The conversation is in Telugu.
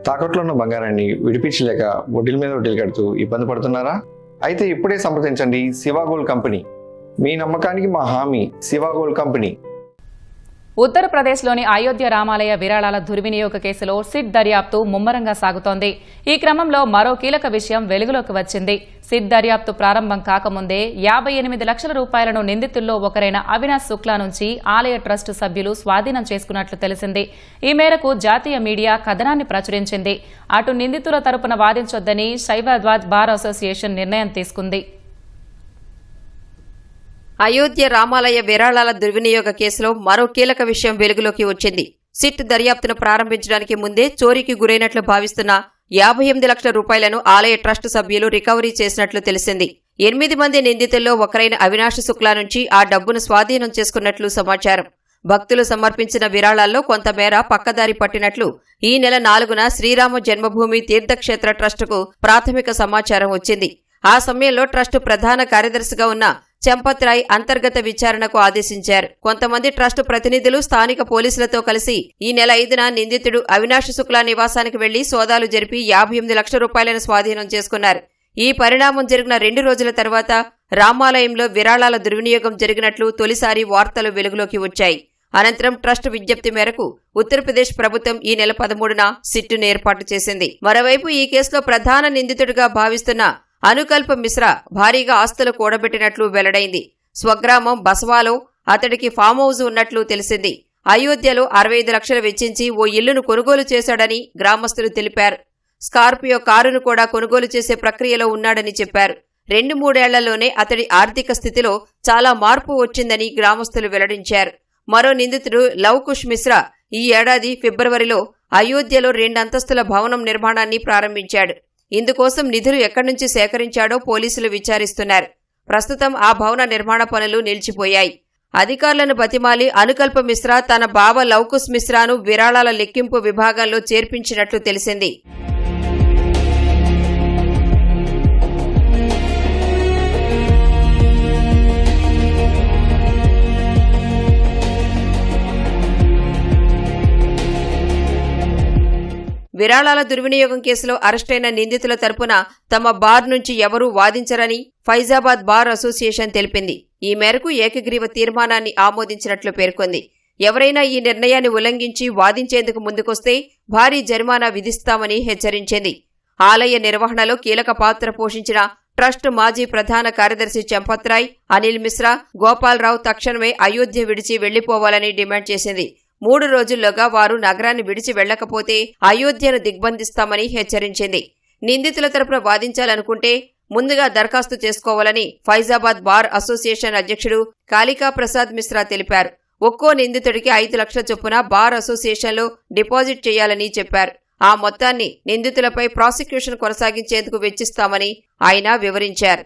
తాకట్లో ఉన్న బంగారాన్ని విడిపించలేక వడ్డీల మీద వడ్డీలు కడుతూ ఇబ్బంది పడుతున్నారా? అయితే ఇప్పుడే సంప్రదించండి శివ గోల్డ్ కంపెనీ. మీ నమ్మకానికి మా హామీ శివ గోల్డ్ కంపెనీ. ఉత్తరప్రదేశ్లోని అయోధ్య రామాలయ విరాళాల దుర్వినియోగ కేసులో సిట్ దర్యాప్తు ముమ్మరంగా సాగుతోంది. ఈ క్రమంలో మరో కీలక విషయం వెలుగులోకి వచ్చింది. సిట్ దర్యాప్తు ప్రారంభం కాకముందే 58 లక్షల రూపాయలను నిందితుల్లో ఒకరైన అవినాష్ శుక్లా నుంచి ఆలయ ట్రస్టు సభ్యులు స్వాధీనం చేసుకున్నట్లు తెలిసింది. ఈ మేరకు జాతీయ మీడియా కథనాన్ని ప్రచురించింది. అటు నిందితుల తరపున వాదించొద్దని శైవద్వాజ్ బార్ అసోసియేషన్ నిర్ణయం తీసుకుంది. అయోధ్య రామాలయ విరాళాల దుర్వినియోగ కేసులో మరో కీలక విషయం వెలుగులోకి వచ్చింది. సిట్ దర్యాప్తును ప్రారంభించడానికి ముందే చోరీకి గురైనట్లు భావిస్తున్న 58 లక్షల రూపాయలను ఆలయ ట్రస్టు సభ్యులు రికవరీ చేసినట్లు తెలిసింది. 8 మంది నిందితుల్లో ఒకరైన అవినాష్ శుక్లా నుంచి ఆ డబ్బును స్వాధీనం చేసుకున్నట్లు సమాచారం. భక్తులు సమర్పించిన విరాళాల్లో కొంతమేర పక్కదారి పట్టినట్లు ఈ నెల 4న శ్రీరామ జన్మభూమి తీర్థక్షేత్ర ట్రస్టుకు ప్రాథమిక సమాచారం వచ్చింది. ఆ సమయంలో ట్రస్టు ప్రధాన కార్యదర్శిగా ఉన్న చంపత్ రాయ్ అంతర్గత విచారణకు ఆదేశించారు. కొంతమంది ట్రస్టు ప్రతినిధులు స్థానిక పోలీసులతో కలిసి ఈ నెల 5న నిందితుడు అవినాష్ శుక్లా నివాసానికి వెళ్లి సోదాలు జరిపి 58 లక్షల రూపాయలను స్వాధీనం చేసుకున్నారు. ఈ పరిణామం జరిగిన 2 రోజుల తర్వాత రామాలయంలో విరాళాల దుర్వినియోగం జరిగినట్లు తొలిసారి వార్తలు వెలుగులోకి వచ్చాయి. అనంతరం ట్రస్ట్ విజ్ఞప్తి మేరకు ఉత్తరప్రదేశ్ ప్రభుత్వం ఈ నెల 13న సిట్టును ఏర్పాటు చేసింది. మరోవైపు ఈ కేసులో ప్రధాన నిందితుడిగా భావిస్తున్న అనుకల్ప మిశ్రా భారీగా ఆస్తులు కూడబెట్టినట్లు వెల్లడైంది. స్వగ్రామం బసవాలో అతడికి ఫామ్ హౌజ్ ఉన్నట్లు తెలిసింది. అయోధ్యలో 65 లక్షలు వెచ్చించి ఓ ఇల్లును కొనుగోలు చేశాడని గ్రామస్తులు తెలిపారు. స్కార్పియో కారును కూడా కొనుగోలు చేసే ప్రక్రియలో ఉన్నాడని చెప్పారు. 2-3 ఏళ్లలోనే అతడి ఆర్థిక స్థితిలో చాలా మార్పు వచ్చిందని గ్రామస్తులు వెల్లడించారు. మరో నిందితుడు లవ్ కుష్ మిశ్రా ఈ ఏడాది ఫిబ్రవరిలో అయోధ్యలో 2 అంతస్తుల భవనం నిర్మాణాన్ని ప్రారంభించాడు. ఇందుకోసం నిధులు ఎక్కడి నుంచి సేకరించాడో పోలీసులు విచారిస్తున్నారు. ప్రస్తుతం ఆ భవన నిర్మాణ పనులు నిలిచిపోయాయి. అధికారులను బతిమాలి అనుకల్ప మిశ్రా తన బావ లవ్కుష్ మిశ్రాను విరాళాల లెక్కింపు విభాగంలో చేర్పించినట్లు తెలిసింది. విరాళాల దుర్వినియోగం కేసులో అరెస్టైన నిందితుల తరపున తమ బార్ నుంచి ఎవరూ వాదించరని ఫైజాబాద్ బార్ అసోసియేషన్ తెలిపింది. ఈ మేరకు ఏకగ్రీవ తీర్మానాన్ని ఆమోదించినట్లు పేర్కొంది. ఎవరైనా ఈ నిర్ణయాన్ని ఉల్లంఘించి వాదించేందుకు ముందుకొస్తే భారీ జరిమానా విధిస్తామని హెచ్చరించింది. ఆలయ నిర్వహణలో కీలక పాత్ర పోషించిన ట్రస్ట్ మాజీ ప్రధాన కార్యదర్శి చంపత్ రాయ్, అనిల్ మిశ్రా, గోపాలరావు తక్షణమే అయోధ్య విడిచి వెళ్లిపోవాలని డిమాండ్ చేసింది. 3 రోజుల్లోగా వారు నగరాన్ని విడిచి వెళ్లకపోతే అయోధ్యను దిగ్బంధిస్తామని హెచ్చరించింది. నిందితుల తరపున వాదించాలనుకుంటే ముందుగా దరఖాస్తు చేసుకోవాలని ఫైజాబాద్ బార్ అసోసియేషన్ అధ్యక్షుడు కాళికా ప్రసాద్ మిశ్రా తెలిపారు. ఒక్కో నిందితుడికి 5 లక్షల చొప్పున బార్ అసోసియేషన్లో డిపాజిట్ చేయాలని చెప్పారు. ఆ మొత్తాన్ని నిందితులపై ప్రాసిక్యూషన్ కొనసాగించేందుకు వెచ్చిస్తామని ఆయన వివరించారు.